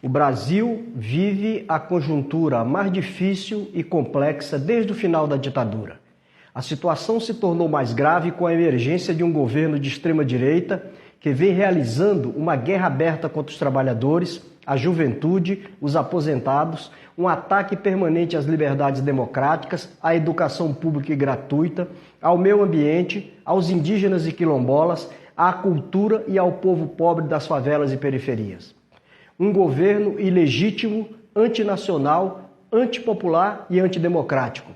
O Brasil vive a conjuntura mais difícil e complexa desde o final da ditadura. A situação se tornou mais grave com a emergência de um governo de extrema-direita que vem realizando uma guerra aberta contra os trabalhadores, a juventude, os aposentados, um ataque permanente às liberdades democráticas, à educação pública e gratuita, ao meio ambiente, aos indígenas e quilombolas, à cultura e ao povo pobre das favelas e periferias. Um governo ilegítimo, antinacional, antipopular e antidemocrático.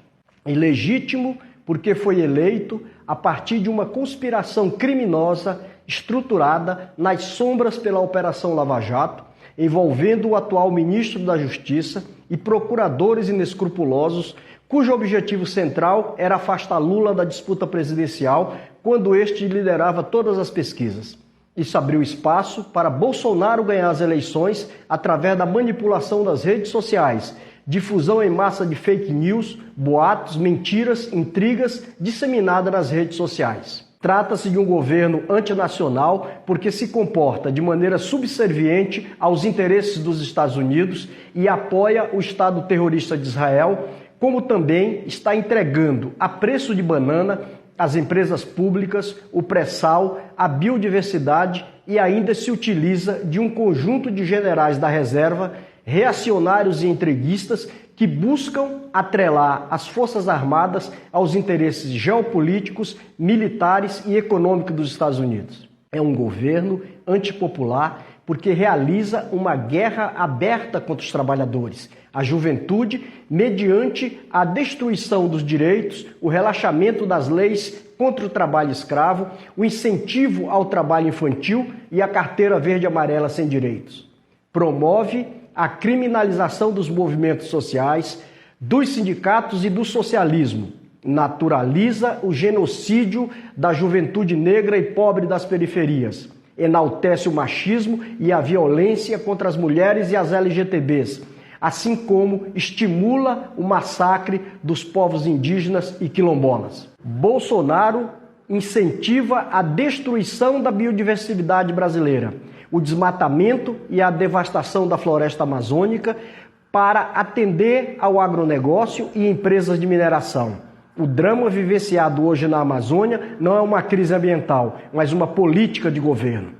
Ilegítimo porque foi eleito a partir de uma conspiração criminosa estruturada nas sombras pela Operação Lava Jato, envolvendo o atual ministro da Justiça e procuradores inescrupulosos, cujo objetivo central era afastar Lula da disputa presidencial quando este liderava todas as pesquisas. Isso abriu espaço para Bolsonaro ganhar as eleições através da manipulação das redes sociais, difusão em massa de fake news, boatos, mentiras, intrigas disseminadas nas redes sociais. Trata-se de um governo antinacional porque se comporta de maneira subserviente aos interesses dos Estados Unidos e apoia o Estado terrorista de Israel, como também está entregando a preço de banana as empresas públicas, o pré-sal, a biodiversidade e ainda se utiliza de um conjunto de generais da reserva, reacionários e entreguistas que buscam atrelar as Forças Armadas aos interesses geopolíticos, militares e econômicos dos Estados Unidos. É um governo antipopular porque realiza uma guerra aberta contra os trabalhadores, a juventude, mediante a destruição dos direitos, o relaxamento das leis contra o trabalho escravo, o incentivo ao trabalho infantil e a carteira verde e amarela sem direitos. Promove a criminalização dos movimentos sociais, dos sindicatos e do socialismo. Naturaliza o genocídio da juventude negra e pobre das periferias. Enaltece o machismo e a violência contra as mulheres e as LGTBs, assim como estimula o massacre dos povos indígenas e quilombolas. Bolsonaro incentiva a destruição da biodiversidade brasileira, o desmatamento e a devastação da floresta amazônica para atender ao agronegócio e empresas de mineração. O drama vivenciado hoje na Amazônia não é uma crise ambiental, mas uma política de governo.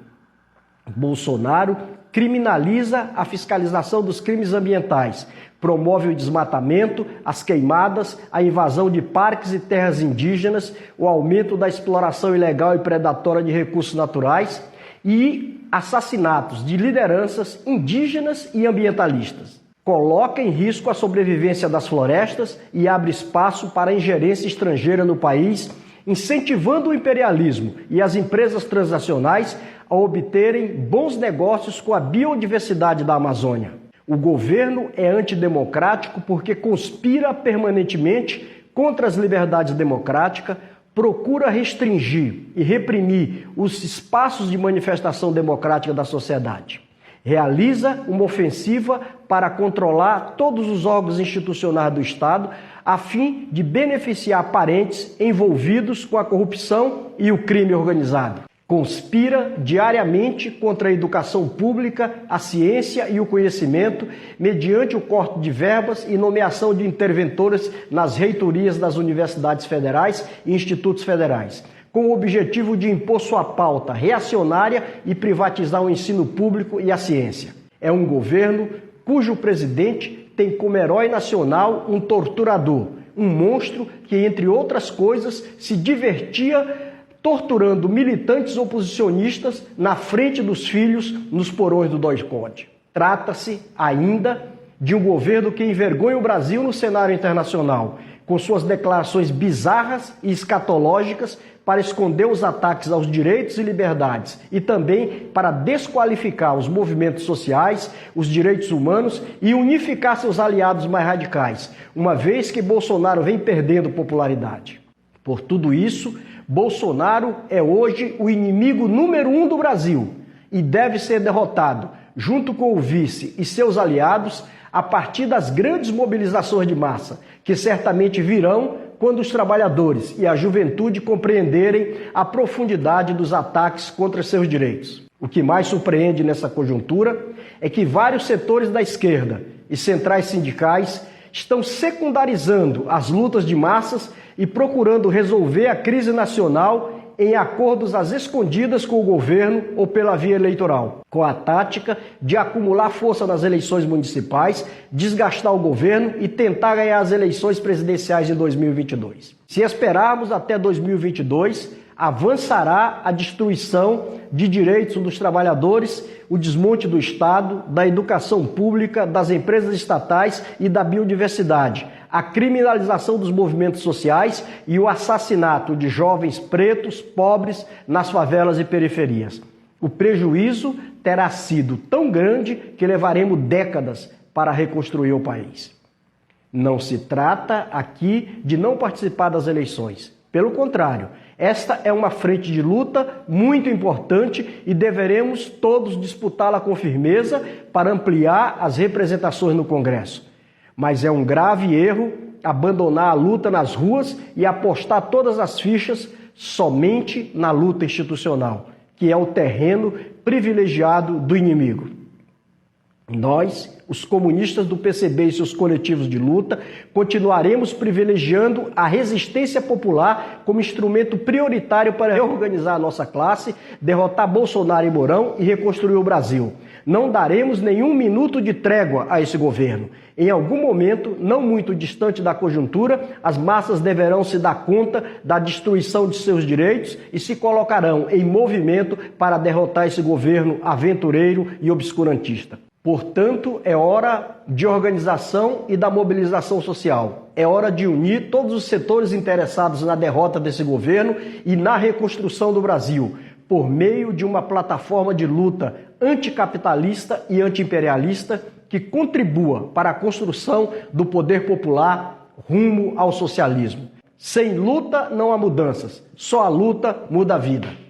Bolsonaro criminaliza a fiscalização dos crimes ambientais, promove o desmatamento, as queimadas, a invasão de parques e terras indígenas, o aumento da exploração ilegal e predatória de recursos naturais e assassinatos de lideranças indígenas e ambientalistas. Coloca em risco a sobrevivência das florestas e abre espaço para a ingerência estrangeira no país, incentivando o imperialismo e as empresas transnacionais a obterem bons negócios com a biodiversidade da Amazônia. O governo é antidemocrático porque conspira permanentemente contra as liberdades democráticas, procura restringir e reprimir os espaços de manifestação democrática da sociedade. Realiza uma ofensiva para controlar todos os órgãos institucionais do Estado, a fim de beneficiar parentes envolvidos com a corrupção e o crime organizado. Conspira diariamente contra a educação pública, a ciência e o conhecimento, mediante o corte de verbas e nomeação de interventores nas reitorias das universidades federais e institutos federais, com o objetivo de impor sua pauta reacionária e privatizar o ensino público e a ciência. É um governo cujo presidente tem como herói nacional um torturador, um monstro que, entre outras coisas, se divertia torturando militantes oposicionistas na frente dos filhos nos porões do DOI-CODE. Trata-se ainda de um governo que envergonha o Brasil no cenário internacional, com suas declarações bizarras e escatológicas para esconder os ataques aos direitos e liberdades e também para desqualificar os movimentos sociais, os direitos humanos e unificar seus aliados mais radicais, uma vez que Bolsonaro vem perdendo popularidade. Por tudo isso, Bolsonaro é hoje o inimigo número 1 do Brasil e deve ser derrotado, junto com o vice e seus aliados, a partir das grandes mobilizações de massa, que certamente virão quando os trabalhadores e a juventude compreenderem a profundidade dos ataques contra seus direitos. O que mais surpreende nessa conjuntura é que vários setores da esquerda e centrais sindicais estão secundarizando as lutas de massas e procurando resolver a crise nacional em acordos às escondidas com o governo ou pela via eleitoral, com a tática de acumular força nas eleições municipais, desgastar o governo e tentar ganhar as eleições presidenciais de 2022. Se esperarmos até 2022, avançará a destruição de direitos dos trabalhadores, o desmonte do Estado, da educação pública, das empresas estatais e da biodiversidade, a criminalização dos movimentos sociais e o assassinato de jovens pretos, pobres, nas favelas e periferias. O prejuízo terá sido tão grande que levaremos décadas para reconstruir o país. Não se trata aqui de não participar das eleições. Pelo contrário, esta é uma frente de luta muito importante e deveremos todos disputá-la com firmeza para ampliar as representações no Congresso. Mas é um grave erro abandonar a luta nas ruas e apostar todas as fichas somente na luta institucional, que é o terreno privilegiado do inimigo. Nós, os comunistas do PCB e seus coletivos de luta, continuaremos privilegiando a resistência popular como instrumento prioritário para reorganizar a nossa classe, derrotar Bolsonaro e Mourão e reconstruir o Brasil. Não daremos nenhum minuto de trégua a esse governo. Em algum momento, não muito distante da conjuntura, as massas deverão se dar conta da destruição de seus direitos e se colocarão em movimento para derrotar esse governo aventureiro e obscurantista. Portanto, é hora de organização e da mobilização social. É hora de unir todos os setores interessados na derrota desse governo e na reconstrução do Brasil, por meio de uma plataforma de luta anticapitalista e antiimperialista que contribua para a construção do poder popular rumo ao socialismo. Sem luta não há mudanças, só a luta muda a vida.